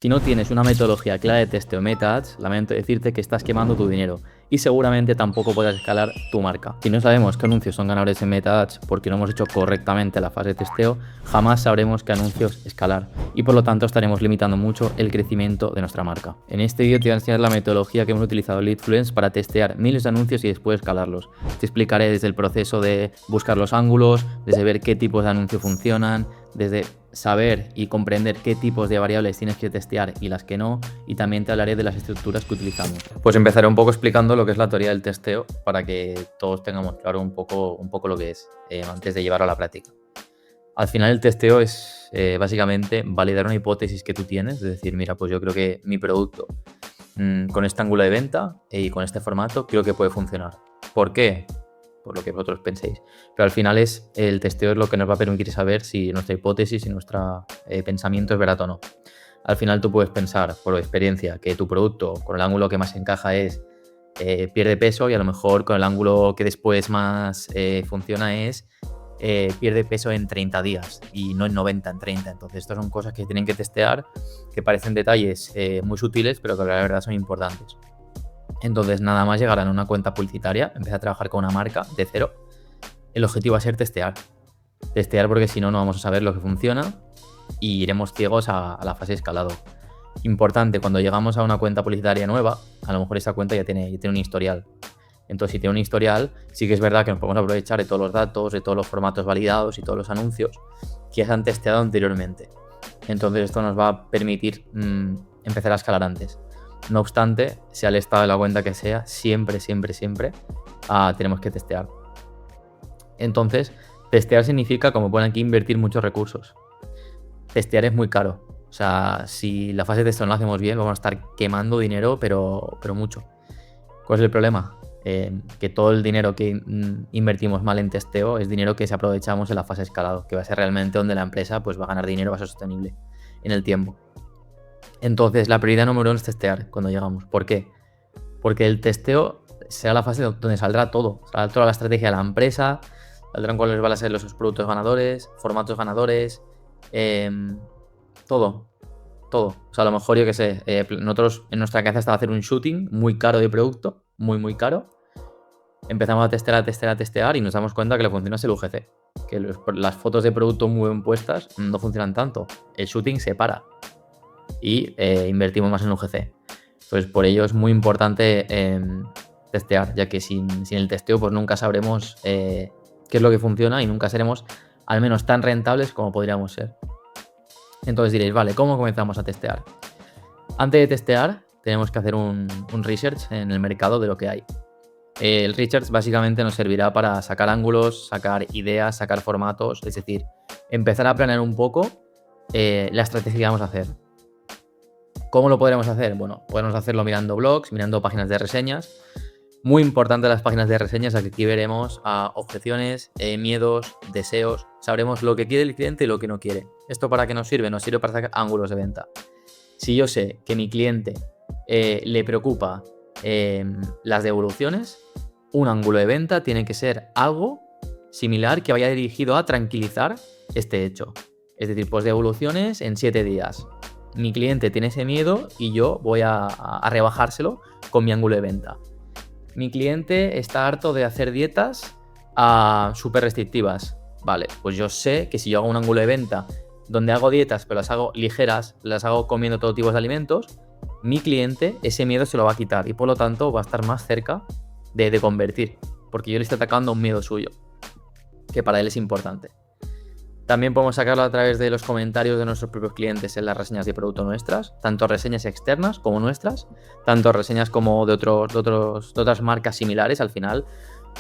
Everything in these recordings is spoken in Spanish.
Si no tienes una metodología clara de testeo Meta Ads, lamento decirte que estás quemando tu dinero y seguramente tampoco podrás escalar tu marca. Si no sabemos qué anuncios son ganadores en Meta Ads porque no hemos hecho correctamente la fase de testeo, jamás sabremos qué anuncios escalar y por lo tanto estaremos limitando mucho el crecimiento de nuestra marca. En este vídeo te voy a enseñar la metodología que hemos utilizado en Leadfluence para testear miles de anuncios y después escalarlos. Te explicaré desde el proceso de buscar los ángulos, desde ver qué tipos de anuncios funcionan, desde saber y comprender qué tipos de variables tienes que testear y las que no, y también te hablaré de las estructuras que utilizamos. Pues empezaré un poco explicando lo que es la teoría del testeo para que todos tengamos claro un poco lo que es antes de llevarlo a la práctica. Al final el testeo es básicamente validar una hipótesis que tú tienes, es decir, mira, pues yo creo que mi producto con este ángulo de venta y con este formato creo que puede funcionar. ¿Por qué? Por lo que vosotros penséis. Pero al final el testeo es lo que nos va a permitir saber si nuestra hipótesis y nuestro pensamiento es verdad o no. Al final tú puedes pensar, por experiencia, que tu producto con el ángulo que más encaja es pierde peso y a lo mejor con el ángulo que después más funciona es pierde peso en 30 días y no en 90, en 30. Entonces estas son cosas que tienen que testear, que parecen detalles muy sutiles, pero que la verdad son importantes. Entonces, nada más llegar a una cuenta publicitaria, empezar a trabajar con una marca de cero. El objetivo va a ser testear. Testear porque si no, no vamos a saber lo que funciona y iremos ciegos a la fase de escalado. Importante, cuando llegamos a una cuenta publicitaria nueva, a lo mejor esa cuenta ya tiene un historial. Entonces, si tiene un historial, sí que es verdad que nos podemos aprovechar de todos los datos, de todos los formatos validados y todos los anuncios que se han testeado anteriormente. Entonces, esto nos va a permitir empezar a escalar antes. No obstante, sea el estado de la cuenta que sea, siempre tenemos que testear. Entonces, testear significa, como pone aquí, invertir muchos recursos. Testear es muy caro. O sea, si la fase de testeo no la hacemos bien, vamos a estar quemando dinero, pero mucho. ¿Cuál es el problema? Que todo el dinero que invertimos mal en testeo es dinero que se aprovechamos en la fase de escalado, que va a ser realmente donde la empresa pues, va a ganar dinero, va a ser sostenible en el tiempo. Entonces, la prioridad número 1 es testear cuando llegamos. ¿Por qué? Porque el testeo será la fase donde saldrá todo. Saldrá toda la estrategia de la empresa, saldrán cuáles van a ser los productos ganadores, formatos ganadores, todo. O sea, a lo mejor, yo qué sé, nosotros en nuestra cabeza estaba hacer un shooting muy caro de producto, muy caro. Empezamos a testear y nos damos cuenta que lo que funciona es el UGC. Que las fotos de producto muy bien puestas no funcionan tanto. El shooting se para. Y invertimos más en UGC. Entonces, por ello es muy importante testear, ya que sin el testeo pues nunca sabremos qué es lo que funciona y nunca seremos al menos tan rentables como podríamos ser. Entonces diréis, vale, ¿cómo comenzamos a testear? Antes de testear tenemos que hacer un research en el mercado de lo que hay. El research básicamente nos servirá para sacar ángulos, sacar ideas, sacar formatos, es decir, empezar a planear un poco la estrategia que vamos a hacer. ¿Cómo lo podremos hacer? Bueno, podemos hacerlo mirando blogs, mirando páginas de reseñas. Muy importante las páginas de reseñas, aquí veremos objeciones, miedos, deseos. Sabremos lo que quiere el cliente y lo que no quiere. ¿Esto para qué nos sirve? Nos sirve para sacar ángulos de venta. Si yo sé que mi cliente le preocupa las devoluciones, un ángulo de venta tiene que ser algo similar que vaya dirigido a tranquilizar este hecho. Es decir, pues devoluciones en 7 días. Mi cliente tiene ese miedo y yo voy a rebajárselo con mi ángulo de venta. Mi cliente está harto de hacer dietas súper restrictivas. Vale, pues yo sé que si yo hago un ángulo de venta donde hago dietas pero las hago ligeras, las hago comiendo todo tipo de alimentos, mi cliente ese miedo se lo va a quitar y por lo tanto va a estar más cerca de convertir, porque yo le estoy atacando un miedo suyo, que para él es importante. También podemos sacarlo a través de los comentarios de nuestros propios clientes en las reseñas de producto nuestras, tanto reseñas externas como nuestras, tanto reseñas como de otras marcas similares. Al final,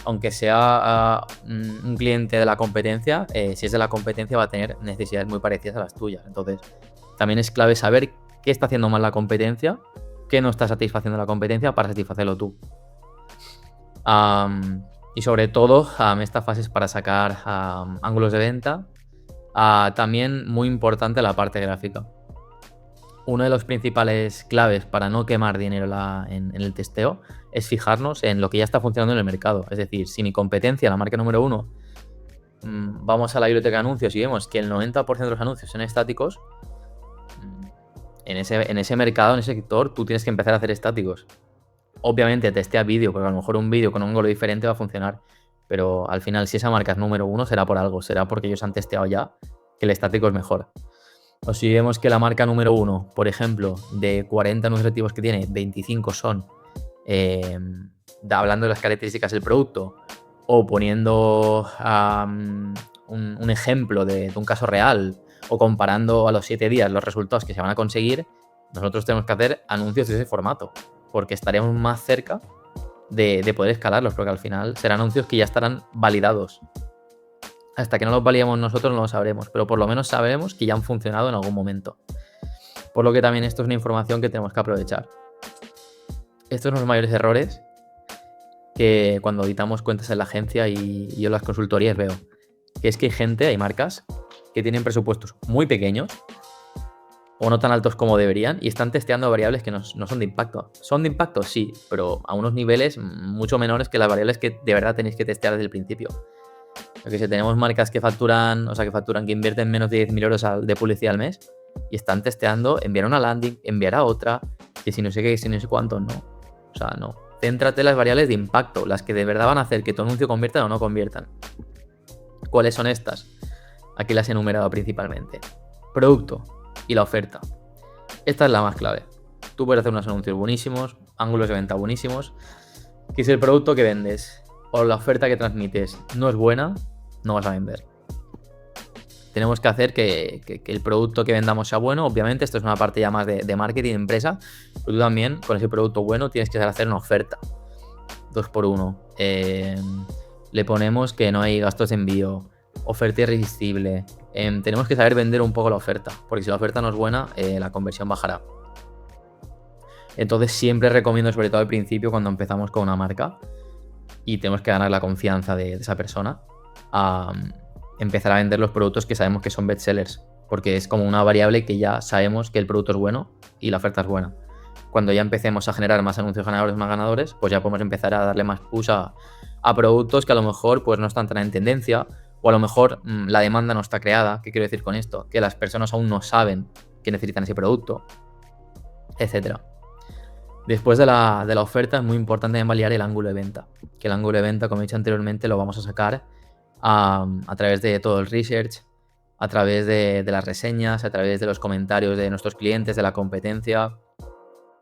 aunque sea un cliente de la competencia, si es de la competencia va a tener necesidades muy parecidas a las tuyas. Entonces, también es clave saber qué está haciendo mal la competencia, qué no está satisfaciendo la competencia para satisfacerlo tú. Y sobre todo, esta fase es para sacar ángulos de venta. También muy importante la parte gráfica. Uno de los principales claves para no quemar dinero en el testeo es fijarnos en lo que ya está funcionando en el mercado. Es decir, si mi competencia, la marca número 1, vamos a la biblioteca de anuncios y vemos que el 90% de los anuncios son estáticos, en ese mercado, en ese sector, tú tienes que empezar a hacer estáticos. Obviamente testea vídeo, porque a lo mejor un vídeo con un ángulo diferente va a funcionar. Pero al final, si esa marca es número 1, será por algo. Será porque ellos han testeado ya que el estático es mejor. O si vemos que la marca número 1, por ejemplo, de 40 anuncios activos que tiene, 25 son hablando de las características del producto o poniendo un ejemplo de un caso real o comparando a los 7 días los resultados que se van a conseguir, nosotros tenemos que hacer anuncios de ese formato, porque estaremos más cerca de poder escalarlos, porque al final serán anuncios que ya estarán validados. Hasta que no los validemos nosotros no lo sabremos, pero por lo menos sabremos que ya han funcionado en algún momento. Por lo que también esto es una información que tenemos que aprovechar. Estos son los mayores errores que cuando editamos cuentas en la agencia y yo en las consultorías veo. Que es que hay gente, hay marcas que tienen presupuestos muy pequeños o no tan altos como deberían y están testeando variables que no son de impacto. ¿Son de impacto? Sí, pero a unos niveles mucho menores que las variables que de verdad tenéis que testear desde el principio. Porque si tenemos marcas que facturan, que invierten menos de 10.000 euros de publicidad al mes y están testeando, enviar una landing, enviar a otra, que si no sé qué, si no sé cuánto, no. O sea, no. Céntrate en las variables de impacto, las que de verdad van a hacer que tu anuncio convierta o no conviertan. ¿Cuáles son estas? Aquí las he enumerado principalmente. Producto y la oferta. Esta es la más clave. Tú puedes hacer unos anuncios buenísimos, ángulos de venta buenísimos, que si el producto que vendes o la oferta que transmites no es buena, no vas a vender. Tenemos que hacer que el producto que vendamos sea bueno. Obviamente, esto es una parte ya más de marketing de empresa, pero tú también, con ese producto bueno, tienes que hacer una oferta 2x1. Le ponemos que no hay gastos de envío, oferta irresistible. Tenemos que saber vender un poco la oferta, porque si la oferta no es buena, la conversión bajará. Entonces siempre recomiendo, sobre todo al principio, cuando empezamos con una marca y tenemos que ganar la confianza de esa persona, a empezar a vender los productos que sabemos que son bestsellers, porque es como una variable que ya sabemos que el producto es bueno y la oferta es buena. Cuando ya empecemos a generar más anuncios ganadores, más ganadores, pues ya podemos empezar a darle más push a productos que a lo mejor pues no están tan en tendencia, o a lo mejor la demanda no está creada. ¿Qué quiero decir con esto? Que las personas aún no saben que necesitan ese producto, etcétera. Después de la oferta es muy importante validar el ángulo de venta, que el ángulo de venta, como he dicho anteriormente, lo vamos a sacar a través de todo el research, a través de las reseñas, a través de los comentarios de nuestros clientes, de la competencia,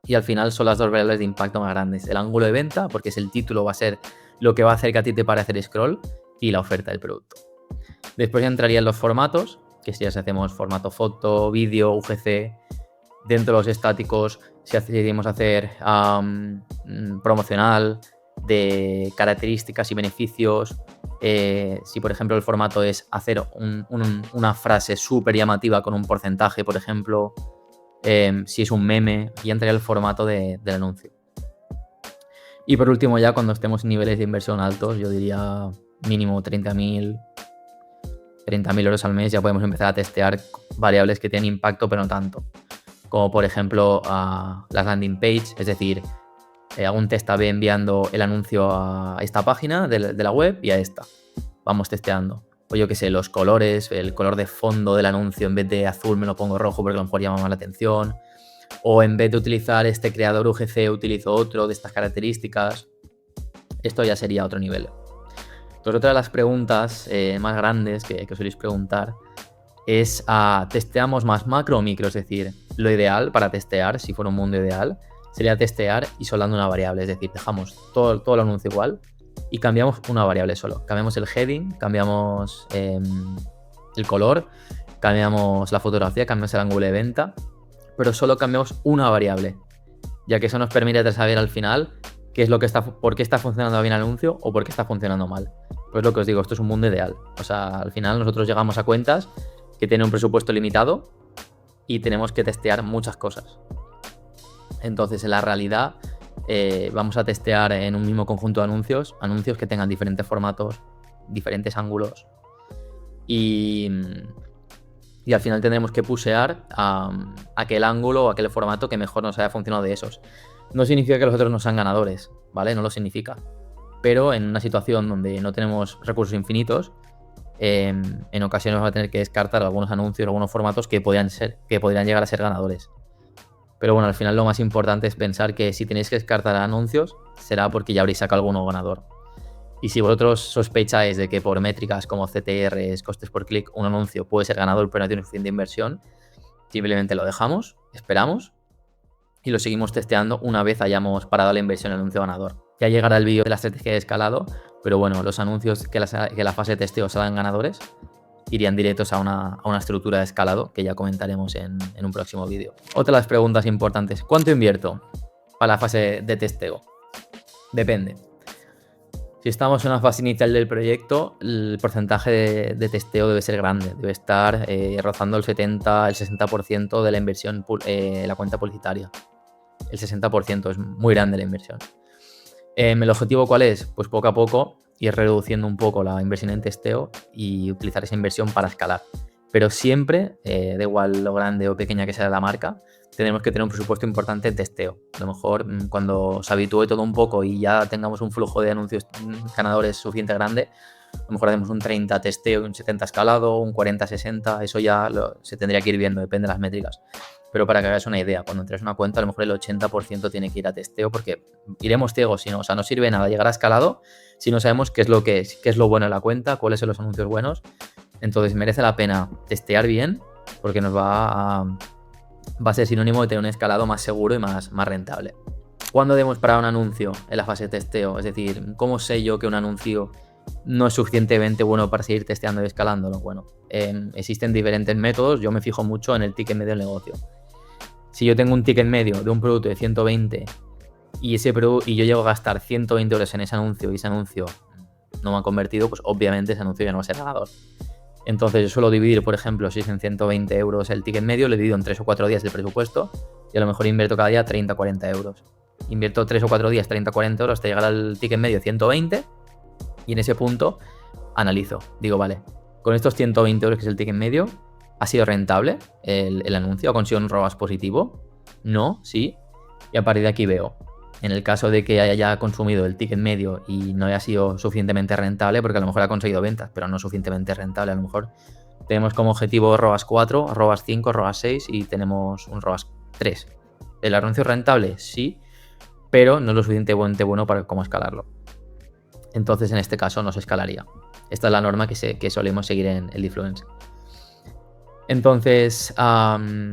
y al final son las dos variables de impacto más grandes. El ángulo de venta, porque es el título, va a ser lo que va a hacer que a ti te pare hacer scroll, y la oferta del producto. Después ya entrarían los formatos, que si ya hacemos formato foto, vídeo, UGC, dentro de los estáticos, si decidimos hacer promocional, de características y beneficios, si por ejemplo el formato es hacer una frase súper llamativa con un porcentaje, por ejemplo, si es un meme, ya entraría el formato del anuncio. Y por último, ya cuando estemos en niveles de inversión altos, yo diría mínimo 30.000 euros al mes, ya podemos empezar a testear variables que tienen impacto pero no tanto, como por ejemplo las landing page, es decir, hago un test A/B enviando el anuncio a esta página de la web y a esta, vamos testeando. O yo qué sé, los colores, el color de fondo del anuncio, en vez de azul me lo pongo rojo porque a lo mejor llama más la atención, o en vez de utilizar este creador UGC utilizo otro de estas características. Esto ya sería otro nivel. Entonces, otra de las preguntas más grandes que os soléis preguntar es ¿testeamos más macro o micro? Es decir, lo ideal para testear, si fuera un mundo ideal, sería testear isolando una variable. Es decir, dejamos todo el anuncio igual y cambiamos una variable solo. Cambiamos el heading, cambiamos el color, cambiamos la fotografía, cambiamos el ángulo de venta, pero solo cambiamos una variable, ya que eso nos permite saber al final por qué está funcionando bien el anuncio o por qué está funcionando mal. Pues lo que os digo, esto es un mundo ideal. O sea, al final nosotros llegamos a cuentas que tienen un presupuesto limitado y tenemos que testear muchas cosas. Entonces, en la realidad, vamos a testear en un mismo conjunto de anuncios que tengan diferentes formatos, diferentes ángulos, y al final tendremos que pushear a aquel ángulo o aquel formato que mejor nos haya funcionado de esos. No significa que los otros no sean ganadores, ¿vale? No lo significa. Pero en una situación donde no tenemos recursos infinitos, en ocasiones vamos a tener que descartar algunos anuncios, algunos formatos que podrían llegar a ser ganadores. Pero bueno, al final lo más importante es pensar que si tenéis que descartar anuncios, será porque ya habréis sacado alguno ganador. Y si vosotros sospecháis de que por métricas como CTRs, costes por clic, un anuncio puede ser ganador pero no tiene suficiente inversión, simplemente lo dejamos, esperamos y lo seguimos testeando una vez hayamos parado la inversión en el anuncio ganador. Ya llegará el vídeo de la estrategia de escalado, pero bueno, los anuncios que la fase de testeo salgan ganadores irían directos a una estructura de escalado que ya comentaremos en un próximo vídeo. Otra de las preguntas importantes, ¿cuánto invierto para la fase de testeo? Depende. Si estamos en una fase inicial del proyecto, el porcentaje de testeo debe ser grande, debe estar rozando el 70, el 60% de la inversión en la cuenta publicitaria. El 60% es muy grande la inversión. ¿El objetivo cuál es? Pues poco a poco ir reduciendo un poco la inversión en testeo y utilizar esa inversión para escalar. Pero siempre, da igual lo grande o pequeña que sea la marca, tenemos que tener un presupuesto importante en testeo. A lo mejor cuando se habitúe todo un poco y ya tengamos un flujo de anuncios ganadores suficiente grande, a lo mejor hacemos un 30 testeo, un 70 escalado, un 40-60, eso ya se tendría que ir viendo, depende de las métricas. Pero para que hagas una idea, cuando entres una cuenta, a lo mejor el 80% tiene que ir a testeo porque iremos ciegos, si no, o sea, no sirve nada llegar a escalado si no sabemos qué es lo bueno de la cuenta, cuáles son los anuncios buenos. Entonces merece la pena testear bien porque nos va a ser sinónimo de tener un escalado más seguro y más rentable. ¿Cuándo debemos parar un anuncio en la fase de testeo? Es decir, ¿cómo sé yo que un anuncio no es suficientemente bueno para seguir testeando y escalándolo? Bueno, existen diferentes métodos. Yo me fijo mucho en el ticket medio del negocio. Si yo tengo un ticket medio de un producto de 120 y yo llego a gastar 120 euros en ese anuncio y ese anuncio no me ha convertido, pues obviamente ese anuncio ya no va a ser ganador. Entonces yo suelo dividir, por ejemplo, si es en 120 euros el ticket medio, le divido en 3 o 4 días el presupuesto y a lo mejor invierto cada día 30-40 euros. Invierto 3 o 4 días 30-40 euros hasta llegar al ticket medio 120 y en ese punto analizo. Digo, vale, con estos 120 euros que es el ticket medio, ¿ha sido rentable el anuncio? ¿Ha conseguido un ROAS positivo? No, sí. Y a partir de aquí veo. En el caso de que haya consumido el ticket medio y no haya sido suficientemente rentable, porque a lo mejor ha conseguido ventas, pero no suficientemente rentable, a lo mejor tenemos como objetivo ROAS 4, ROAS 5, ROAS 6 y tenemos un ROAS 3. ¿El anuncio es rentable? Sí, pero no es lo suficientemente bueno para cómo escalarlo. Entonces en este caso no se escalaría. Esta es la norma que solemos seguir en el Influence. Entonces,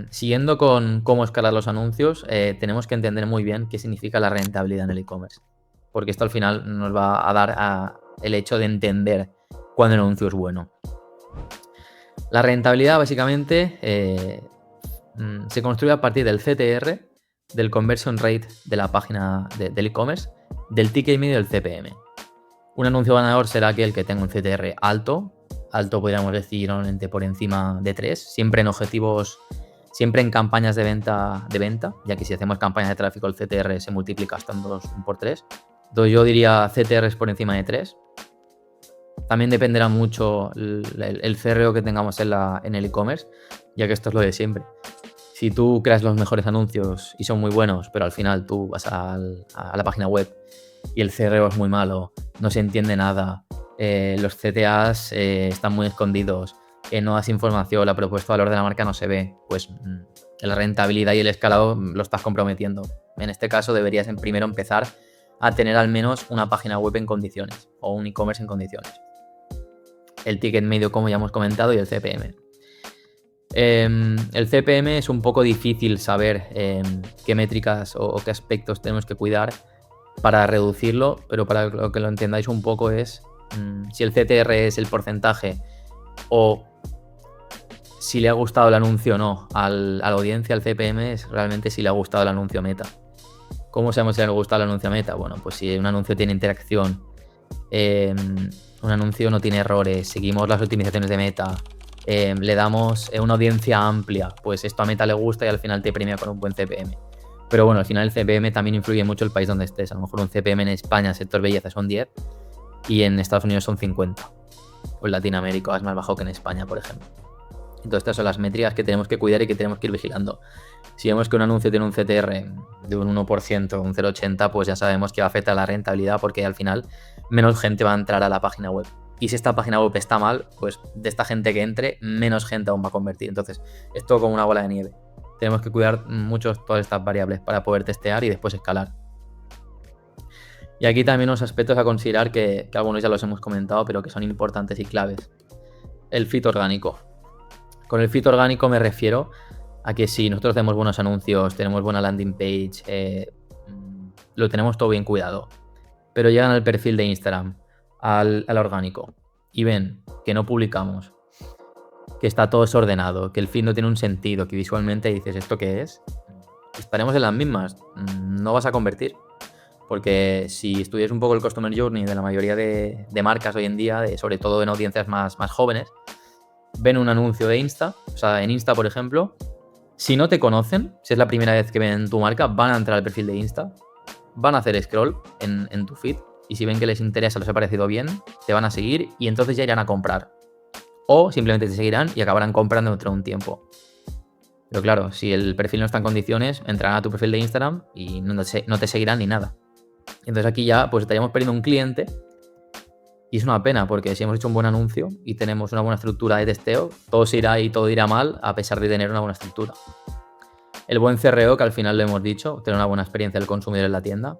siguiendo con cómo escalar los anuncios, tenemos que entender muy bien qué significa la rentabilidad en el e-commerce. Porque esto al final nos va a dar el hecho de entender cuándo el anuncio es bueno. La rentabilidad básicamente se construye a partir del CTR, del conversion rate de la página del e-commerce, del ticket medio y del CPM. Un anuncio ganador será aquel que tenga un CTR alto podríamos decir normalmente por encima de 3, siempre en objetivos, siempre en campañas de venta, ya que si hacemos campañas de tráfico el CTR se multiplica hasta 2 por 3. Entonces yo diría CTRs por encima de 3. También dependerá mucho el CRO que tengamos en el e-commerce, ya que esto es lo de siempre. Si tú creas los mejores anuncios y son muy buenos, pero al final tú vas a la página web y el CRO es muy malo, no se entiende nada, los CTAs están muy escondidos, no das información, la propuesta de valor de la marca no se ve, pues la rentabilidad y el escalado lo estás comprometiendo. En este caso deberías primero empezar a tener al menos una página web en condiciones o un e-commerce en condiciones. El ticket medio, como ya hemos comentado, y el CPM. El CPM es un poco difícil saber qué métricas o qué aspectos tenemos que cuidar para reducirlo, pero para que lo entendáis un poco es si el CTR es el porcentaje o si le ha gustado el anuncio o no a la audiencia. El CPM es realmente si le ha gustado el anuncio Meta. ¿Cómo sabemos si le ha gustado el anuncio Meta? Bueno, pues si un anuncio tiene interacción, un anuncio no tiene errores, seguimos las optimizaciones de Meta, le damos una audiencia amplia, pues esto a Meta le gusta y al final te premia con un buen CPM. Pero bueno, al final el CPM también influye mucho el país donde estés. A lo mejor un CPM en España, sector belleza, son 10 y en Estados Unidos son 50. O en Latinoamérica es más bajo que en España, por ejemplo. Entonces estas son las métricas que tenemos que cuidar y que tenemos que ir vigilando. Si vemos que un anuncio tiene un CTR de un 1%, un 0,80, pues ya sabemos que va a afectar la rentabilidad porque al final menos gente va a entrar a la página web. Y si esta página web está mal, pues de esta gente que entre, menos gente aún va a convertir. Entonces, es todo como una bola de nieve. tenemos que cuidar mucho todas estas variables para poder testear y después escalar. Y aquí también unos aspectos a considerar que algunos ya los hemos comentado, pero que son importantes y claves. El fit orgánico. Con el fit orgánico me refiero a que si nosotros hacemos buenos anuncios, tenemos buena landing page, lo tenemos todo bien cuidado, pero llegan al perfil de Instagram, al orgánico, y ven que no publicamos, que está todo desordenado, que el feed no tiene un sentido, que visualmente dices, ¿esto qué es? Estaremos en las mismas, no vas a convertir. Porque si estudias un poco el Customer Journey de la mayoría de marcas hoy en día, sobre todo en audiencias más jóvenes, ven un anuncio de Insta, o sea, en Insta, por ejemplo, si no te conocen, si es la primera vez que ven tu marca, van a entrar al perfil de Insta, van a hacer scroll en tu feed, y si ven que les interesa, les ha parecido bien, te van a seguir y entonces ya irán a comprar. O simplemente te seguirán y acabarán comprando dentro de un tiempo. Pero claro, si el perfil no está en condiciones, entrarán a tu perfil de Instagram y no te seguirán ni nada. Entonces aquí ya pues estaríamos perdiendo un cliente y es una pena porque si hemos hecho un buen anuncio y tenemos una buena estructura de testeo, todo se irá y todo irá mal a pesar de tener una buena estructura. El buen CRO, que al final lo hemos dicho, tener una buena experiencia del consumidor en la tienda,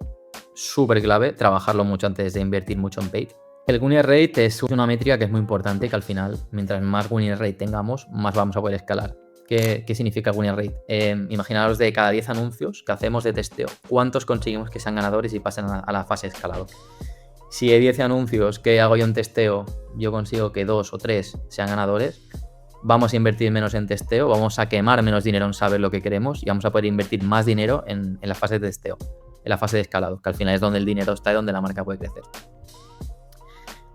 súper clave, trabajarlo mucho antes de invertir mucho en paid. El winning rate es una métrica que es muy importante, que al final, mientras más winning rate tengamos, más vamos a poder escalar. ¿Qué significa winning rate? Imaginaros de cada 10 anuncios que hacemos de testeo, ¿cuántos conseguimos que sean ganadores y pasen a la fase de escalado? Si de 10 anuncios que hago yo en testeo, yo consigo que 2 o 3 sean ganadores, vamos a invertir menos en testeo, vamos a quemar menos dinero en saber lo que queremos y vamos a poder invertir más dinero en la fase de testeo, en la fase de escalado, que al final es donde el dinero está y donde la marca puede crecer.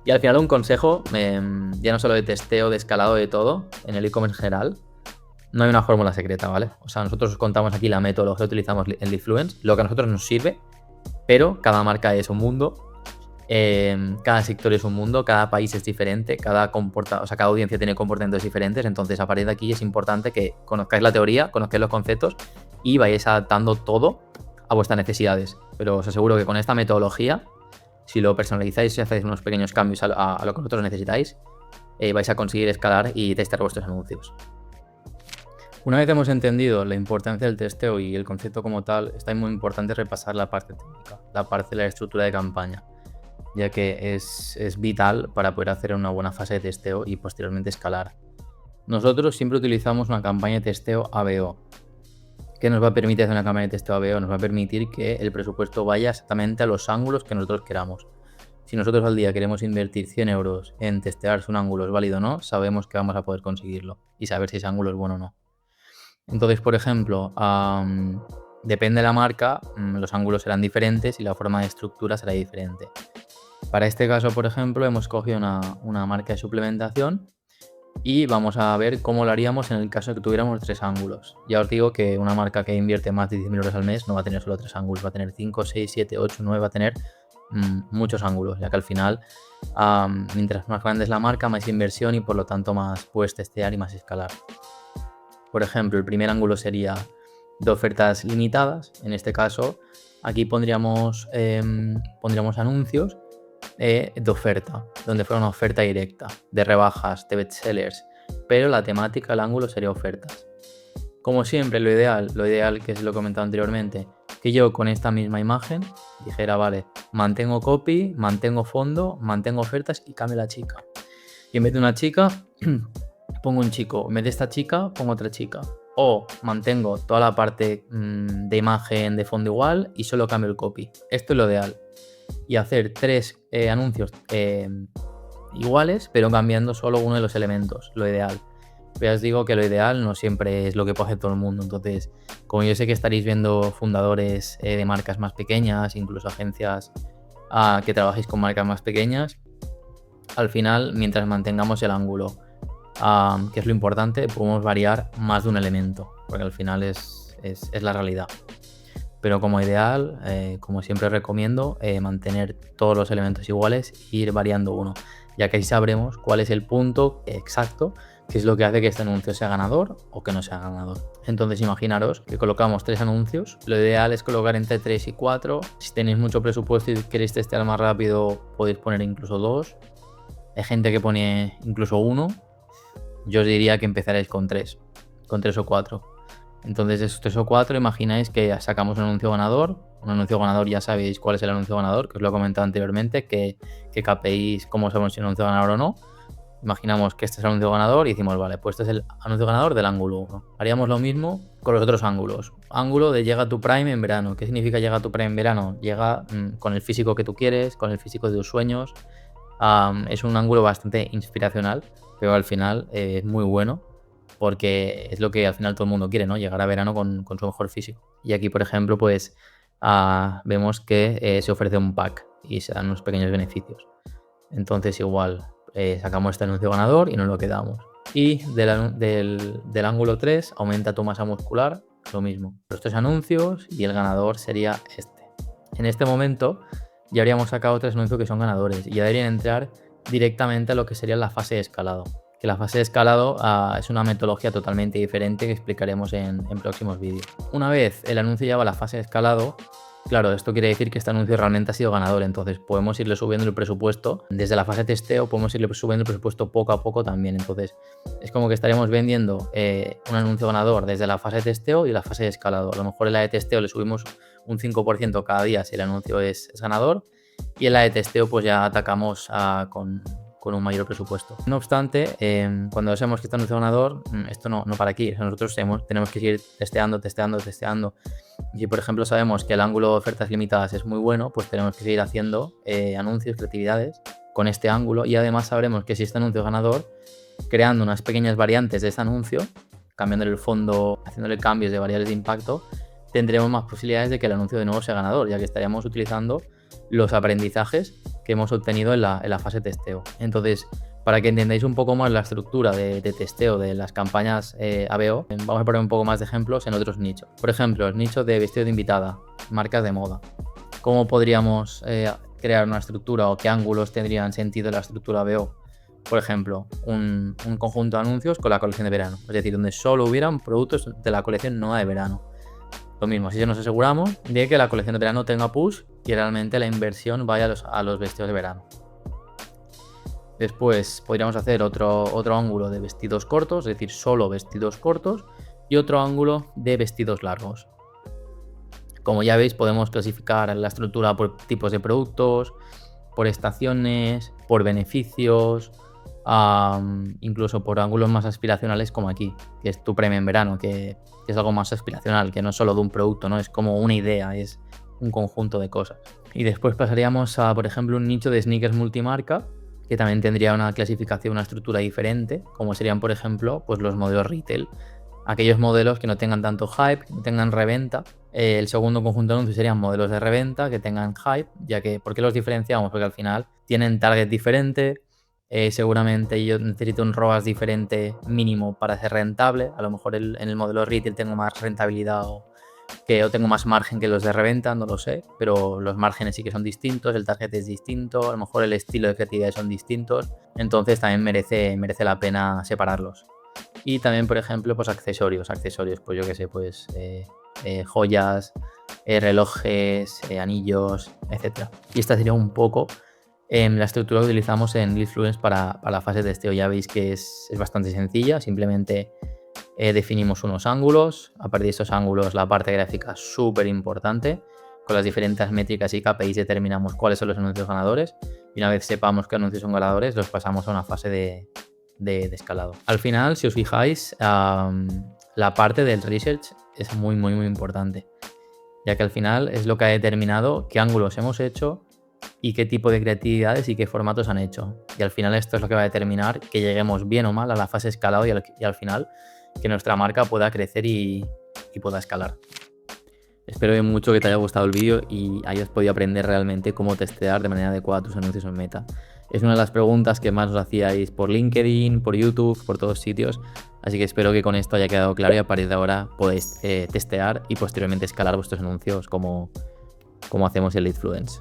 Y al final un consejo, ya no solo de testeo, de escalado, de todo, en el e-commerce en general, no hay una fórmula secreta, ¿vale? O sea, nosotros os contamos aquí la metodología que utilizamos en Leadfluence, lo que a nosotros nos sirve, pero cada marca es un mundo, cada sector es un mundo, cada país es diferente, cada audiencia tiene comportamientos diferentes, entonces a partir de aquí es importante que conozcáis la teoría, conozcáis los conceptos y vayáis adaptando todo a vuestras necesidades. Pero os aseguro que con esta metodología, si lo personalizáis y hacéis unos pequeños cambios a lo que vosotros necesitáis, vais a conseguir escalar y testear vuestros anuncios. Una vez hemos entendido la importancia del testeo y el concepto como tal, está muy importante repasar la parte técnica, la parte de la estructura de campaña, ya que es vital para poder hacer una buena fase de testeo y posteriormente escalar. Nosotros siempre utilizamos una campaña de testeo ABO. ¿Qué nos va a permitir hacer una campaña de testeo ABO? Nos va a permitir que el presupuesto vaya exactamente a los ángulos que nosotros queramos. Si nosotros al día queremos invertir 100 euros en testear si un ángulo es válido o no, sabemos que vamos a poder conseguirlo y saber si ese ángulo es bueno o no. Entonces, por ejemplo, depende de la marca, los ángulos serán diferentes y la forma de estructura será diferente. Para este caso, por ejemplo, hemos cogido una marca de suplementación y vamos a ver cómo lo haríamos en el caso de que tuviéramos 3 ángulos. Ya os digo que una marca que invierte más de 10.000 euros al mes no va a tener solo 3 ángulos, va a tener 5, 6, 7, 8, 9, va a tener muchos ángulos, ya que al final, mientras más grande es la marca, más inversión y por lo tanto más puedes testear y más escalar. Por ejemplo, el primer ángulo sería de ofertas limitadas. En este caso, aquí pondríamos anuncios de oferta, donde fuera una oferta directa, de rebajas, de bestsellers, pero la temática, el ángulo sería ofertas. Como siempre, lo ideal, que es lo que he comentado anteriormente, que yo con esta misma imagen dijera, vale, mantengo copy, mantengo fondo, mantengo ofertas y cambio la chica. Y en vez de una chica, pongo un chico. En vez de esta chica, pongo otra chica. O mantengo toda la parte de imagen de fondo igual y solo cambio el copy. Esto es lo ideal. Y hacer 3 anuncios iguales, pero cambiando solo uno de los elementos. Lo ideal. Pero ya os digo que lo ideal no siempre es lo que puede hacer todo el mundo. Entonces, como yo sé que estaréis viendo fundadores de marcas más pequeñas, incluso agencias que trabajéis con marcas más pequeñas, al final, mientras mantengamos el ángulo, que es lo importante, podemos variar más de un elemento, porque al final es la realidad. Pero como ideal, como siempre recomiendo, mantener todos los elementos iguales e ir variando uno, ya que ahí sabremos cuál es el punto exacto, que es lo que hace que este anuncio sea ganador o que no sea ganador. Entonces imaginaros que colocamos 3 anuncios, lo ideal es colocar entre 3 y 4, si tenéis mucho presupuesto y queréis testear más rápido podéis poner incluso 2, hay gente que pone incluso 1, yo os diría que empezaréis con 3 o 4. Entonces, estos o 4, imagináis que sacamos un anuncio ganador. Un anuncio ganador, ya sabéis cuál es el anuncio ganador, que os lo he comentado anteriormente, que capéis cómo sabemos si un anuncio ganador o no. Imaginamos que este es el anuncio ganador y decimos, vale, pues este es el anuncio ganador del ángulo 1. Haríamos lo mismo con los otros ángulos. Ángulo de llega tu Prime en verano. ¿Qué significa llega tu Prime en verano? Llega con el físico que tú quieres, con el físico de tus sueños. Es un ángulo bastante inspiracional, pero al final es muy bueno porque es lo que al final todo el mundo quiere, ¿no? Llegar a verano con su mejor físico. Y aquí, por ejemplo, pues vemos que se ofrece un pack y se dan unos pequeños beneficios. Entonces igual sacamos este anuncio ganador y nos lo quedamos. Y del ángulo 3 aumenta tu masa muscular, lo mismo. Los 3 anuncios y el ganador sería este. En este momento ya habríamos sacado 3 anuncios que son ganadores y ya deberían entrar directamente a lo que sería la fase de escalado. Que la fase de escalado es una metodología totalmente diferente que explicaremos en próximos vídeos. Una vez el anuncio ya va a la fase de escalado, claro, esto quiere decir que este anuncio realmente ha sido ganador, entonces podemos irle subiendo el presupuesto. Desde la fase de testeo podemos irle subiendo el presupuesto poco a poco también. Entonces es como que estaríamos vendiendo un anuncio ganador desde la fase de testeo y la fase de escalado. A lo mejor en la de testeo le subimos un 5% cada día si el anuncio es ganador, y en la de testeo pues ya atacamos con un mayor presupuesto. No obstante, cuando sabemos que este anuncio ganador, esto no para aquí. Nosotros tenemos que seguir testeando. Y si por ejemplo sabemos que el ángulo de ofertas limitadas es muy bueno, pues tenemos que seguir haciendo anuncios, creatividades con este ángulo, y además sabremos que si este anuncio es ganador, creando unas pequeñas variantes de este anuncio, cambiándole el fondo, haciéndole cambios de variables de impacto, tendremos más posibilidades de que el anuncio de nuevo sea ganador, ya que estaríamos utilizando los aprendizajes que hemos obtenido en la fase de testeo. Entonces, para que entendáis un poco más la estructura de testeo de las campañas ABO, vamos a poner un poco más de ejemplos en otros nichos. Por ejemplo, el nicho de vestido de invitada, marcas de moda. ¿Cómo podríamos crear una estructura, o qué ángulos tendrían sentido en la estructura ABO? Por ejemplo, un conjunto de anuncios con la colección de verano, es decir, donde solo hubieran productos de la colección nueva de verano. Lo mismo, si nos aseguramos de que la colección de verano tenga push y realmente la inversión vaya a los vestidos de verano. Después podríamos hacer otro ángulo de vestidos cortos, es decir, solo vestidos cortos, y otro ángulo de vestidos largos. Como ya veis, podemos clasificar la estructura por tipos de productos, por estaciones, por beneficios, incluso por ángulos más aspiracionales como aquí, que es tu premio en verano, que es algo más aspiracional, que no es solo de un producto, ¿no? Es como una idea, es un conjunto de cosas. Y después pasaríamos a, por ejemplo, un nicho de sneakers multimarca, que también tendría una clasificación, una estructura diferente, como serían, por ejemplo, pues los modelos retail. Aquellos modelos que no tengan tanto hype, no tengan reventa. El segundo conjunto de anuncios serían modelos de reventa que tengan hype, ya que, ¿por qué los diferenciamos? Porque al final tienen target diferente, seguramente yo necesito un ROAS diferente mínimo para ser rentable. A lo mejor en el modelo retail tengo más rentabilidad o tengo más margen que los de reventa, no lo sé, pero los márgenes sí que son distintos, el target es distinto, a lo mejor el estilo de creatividad son distintos, entonces también merece la pena separarlos. Y también, por ejemplo, pues accesorios, pues yo qué sé, pues joyas, relojes, anillos, etc. Y esta sería un poco la estructura que utilizamos en Leadfluence para la fase de testeo. Ya veis que es bastante sencilla, simplemente definimos unos ángulos. A partir de estos ángulos, la parte gráfica es súper importante. Con las diferentes métricas y KPIs determinamos cuáles son los anuncios ganadores, y una vez sepamos qué anuncios son ganadores, los pasamos a una fase de escalado. Al final, si os fijáis, la parte del research es muy importante, ya que al final es lo que ha determinado qué ángulos hemos hecho y qué tipo de creatividades y qué formatos han hecho. Y al final esto es lo que va a determinar que lleguemos bien o mal a la fase de escalado y al final que nuestra marca pueda crecer y pueda escalar. Espero mucho que te haya gustado el vídeo y hayas podido aprender realmente cómo testear de manera adecuada tus anuncios en Meta. Es una de las preguntas que más os hacíais por LinkedIn, por YouTube, por todos sitios. Así que espero que con esto haya quedado claro y a partir de ahora podéis testear y posteriormente escalar vuestros anuncios como hacemos en Leadfluence.